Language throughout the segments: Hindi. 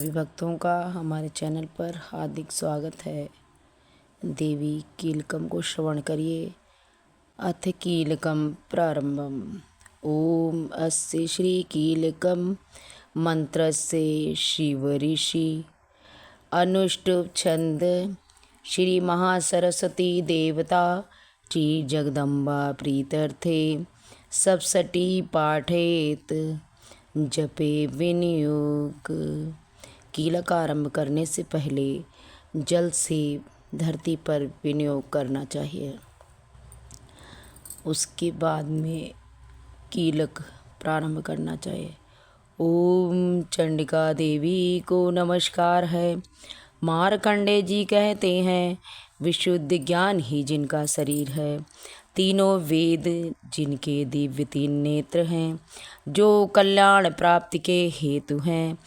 सभी भक्तों का हमारे चैनल पर हार्दिक स्वागत है। देवी कीलकम को श्रवण करिए। अथ कीलकम प्रारंभम। ओम अस्य श्री कीलकम मंत्रस्य शिव ऋषि अनुष्टुप छंद श्री महासरस्वती देवता श्री जगदम्बा प्रीत्यर्थे सप्तशती पाठेत जपे विनियोग। कीलक आरंभ करने से पहले जल से धरती पर विनियोग करना चाहिए। उसके बाद में कीलक प्रारंभ करना चाहिए। ओम चंडिका देवी को नमस्कार है। मार्कंडे जी कहते हैं, विशुद्ध ज्ञान ही जिनका शरीर है, तीनों वेद जिनके दिव्य तीन नेत्र हैं, जो कल्याण प्राप्ति के हेतु हैं,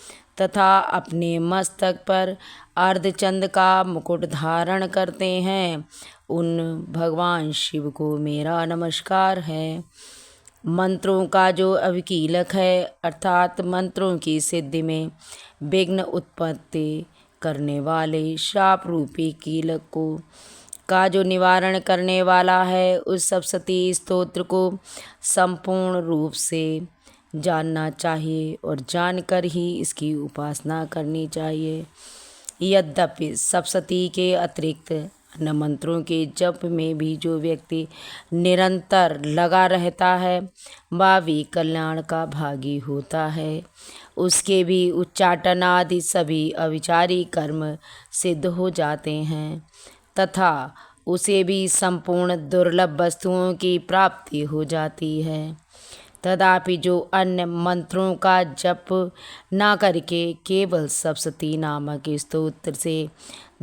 तथा अपने मस्तक पर अर्धचंद का मुकुट धारण करते हैं, उन भगवान शिव को मेरा नमस्कार है। मंत्रों का जो अविकीलक है, अर्थात मंत्रों की सिद्धि में विघ्न उत्पत्ति करने वाले शाप रूपी कीलक को का जो निवारण करने वाला है, उस सप्तशती स्तोत्र को संपूर्ण रूप से जानना चाहिए और जानकर ही इसकी उपासना करनी चाहिए। यद्यपि सप्तशती के अतिरिक्त अन्य मंत्रों के जप में भी जो व्यक्ति निरंतर लगा रहता है, वह भी कल्याण का भागी होता है। उसके भी उच्चाटन आदि सभी अविचारी कर्म सिद्ध हो जाते हैं तथा उसे भी संपूर्ण दुर्लभ वस्तुओं की प्राप्ति हो जाती है। तथापि जो अन्य मंत्रों का जप न करके केवल सप्तशती नामक स्तोत्र से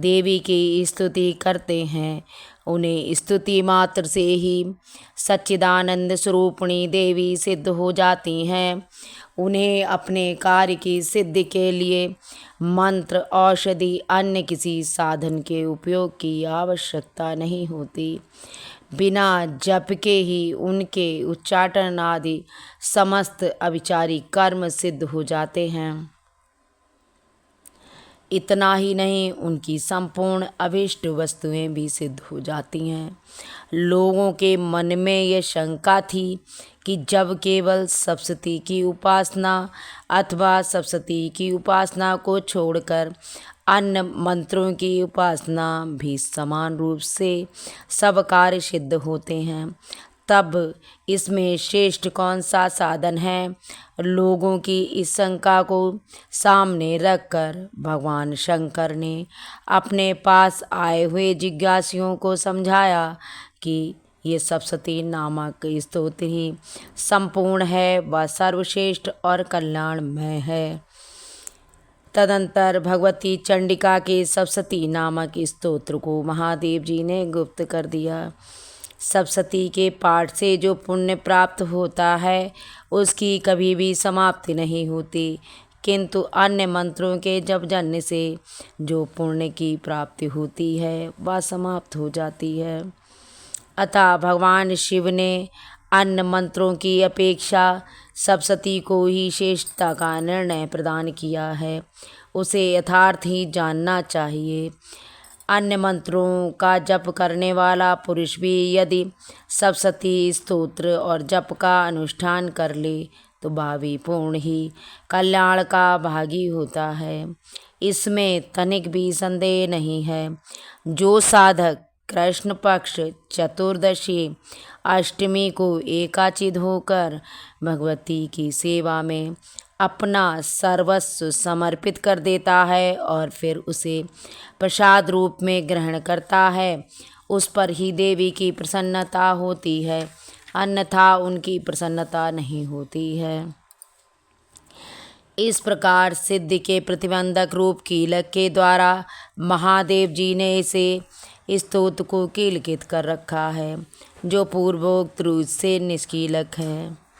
देवी की स्तुति करते हैं, उन्हें स्तुति मात्र से ही सच्चिदानंद स्वरूपिणी देवी सिद्ध हो जाती हैं। उन्हें अपने कार्य की सिद्धि के लिए मंत्र, औषधि, अन्य किसी साधन के उपयोग की आवश्यकता नहीं होती। बिना जप के ही उनके उच्चाटन आदि समस्त अविचारी कर्म सिद्ध हो जाते हैं। इतना ही नहीं, उनकी संपूर्ण अभीष्ट वस्तुएं भी सिद्ध हो जाती हैं। लोगों के मन में यह शंका थी कि जब केवल सप्तशती की उपासना अथवा सप्तशती की उपासना को छोड़कर अन्य मंत्रों की उपासना भी समान रूप से सब कार्य सिद्ध होते हैं, तब इसमें श्रेष्ठ कौन सा साधन है? लोगों की इस शंका को सामने रखकर भगवान शंकर ने अपने पास आए हुए जिज्ञासुओं को समझाया कि ये सप्तशती नामक स्तोत्र ही संपूर्ण है, वह सर्वश्रेष्ठ और कल्याणमय है। तदंतर भगवती चंडिका के सप्तशती नामक स्तोत्र को महादेव जी ने गुप्त कर दिया। सप्तशती के पाठ से जो पुण्य प्राप्त होता है, उसकी कभी भी समाप्ति नहीं होती, किंतु अन्य मंत्रों के जप जानने से जो पुण्य की प्राप्ति होती है, वह समाप्त हो जाती है। अतः भगवान शिव ने अन्य मंत्रों की अपेक्षा सप्तशती को ही श्रेष्ठता का निर्णय प्रदान किया है। उसे यथार्थ ही जानना चाहिए। अन्य मंत्रों का जप करने वाला पुरुष भी यदि सप्तशती स्तोत्र और जप का अनुष्ठान कर ले, तो भावी पूर्ण ही कल्याण का भागी होता है। इसमें तनिक भी संदेह नहीं है। जो साधक कृष्ण पक्ष चतुर्दशी अष्टमी को एकाचित होकर भगवती की सेवा में अपना सर्वस्व समर्पित कर देता है और फिर उसे प्रसाद रूप में ग्रहण करता है, उस पर ही देवी की प्रसन्नता होती है, अन्यथा उनकी प्रसन्नता नहीं होती है। इस प्रकार सिद्धि के प्रतिबंधक रूप कीलक के द्वारा महादेव जी ने इसे स्तोत्र को कीलकित कर रखा है, जो पूर्वोक्त रूप से निष्कीलक है।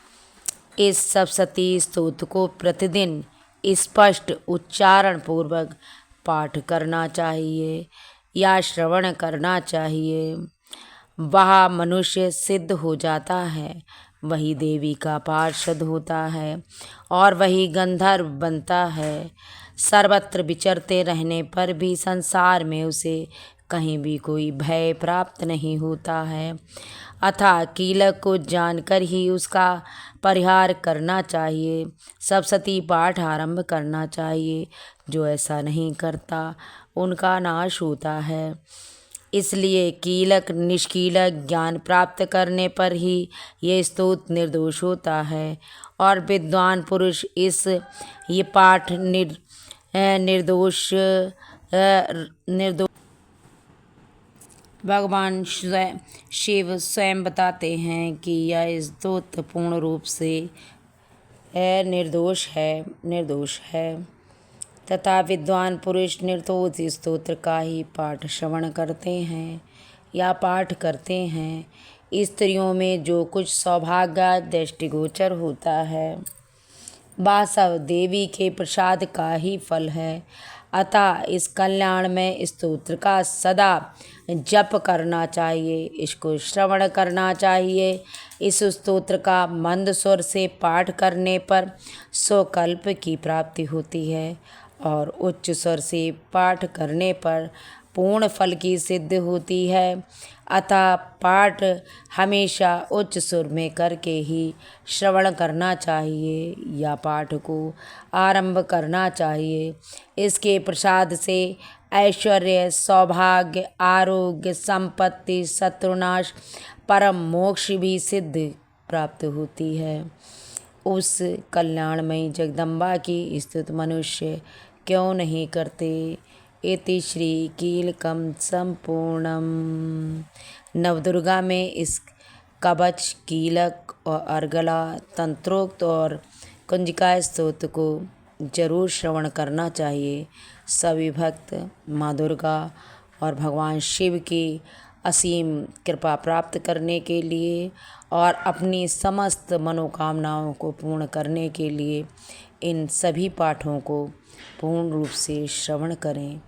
इस सप्तशती स्तोत्र को प्रतिदिन स्पष्ट उच्चारण पूर्वक पाठ करना चाहिए या श्रवण करना चाहिए। वह मनुष्य सिद्ध हो जाता है, वही देवी का पार्षद होता है और वही गंधर्व बनता है। सर्वत्र विचरते रहने पर भी संसार में उसे कहीं भी कोई भय प्राप्त नहीं होता है। अतः कीलक को जानकर ही उसका परिहार करना चाहिए, सप्तशती पाठ आरंभ करना चाहिए। जो ऐसा नहीं करता उनका नाश होता है। इसलिए कीलक निष्कीलक ज्ञान प्राप्त करने पर ही ये स्तोत्र निर्दोष होता है और विद्वान पुरुष ये पाठ निर्दोष भगवान शिव स्वयं बताते हैं कि यह स्तोत्र पूर्ण रूप से निर्दोष है तथा विद्वान पुरुष निर्दोष स्तोत्र का ही पाठ श्रवण करते हैं या पाठ करते हैं। स्त्रियों में जो कुछ सौभाग्य दृष्टिगोचर होता है वह सब देवी के प्रसाद का ही फल है। अतः इस कल्याण में स्तोत्र का सदा जप करना चाहिए, इसको श्रवण करना चाहिए। इस स्तोत्र का मंद स्वर से पाठ करने पर स्वकल्प की प्राप्ति होती है और उच्च स्वर से पाठ करने पर पूर्ण फल की सिद्धि होती है। अतः पाठ हमेशा उच्च सुर में करके ही श्रवण करना चाहिए या पाठ को आरंभ करना चाहिए। इसके प्रसाद से ऐश्वर्य, सौभाग्य, आरोग्य, संपत्ति, शत्रुनाश, परम मोक्ष भी सिद्ध प्राप्त होती है। उस कल्याणमयी जगदम्बा की स्तुति मनुष्य क्यों नहीं करते। इति श्री कीलकम संपूर्णम। नवदुर्गा में इस कवच, कीलक और अर्गला, तंत्रोक्त और कुंजिका स्तोत्र को जरूर श्रवण करना चाहिए। सभी भक्त माँ दुर्गा और भगवान शिव की असीम कृपा प्राप्त करने के लिए और अपनी समस्त मनोकामनाओं को पूर्ण करने के लिए इन सभी पाठों को पूर्ण रूप से श्रवण करें।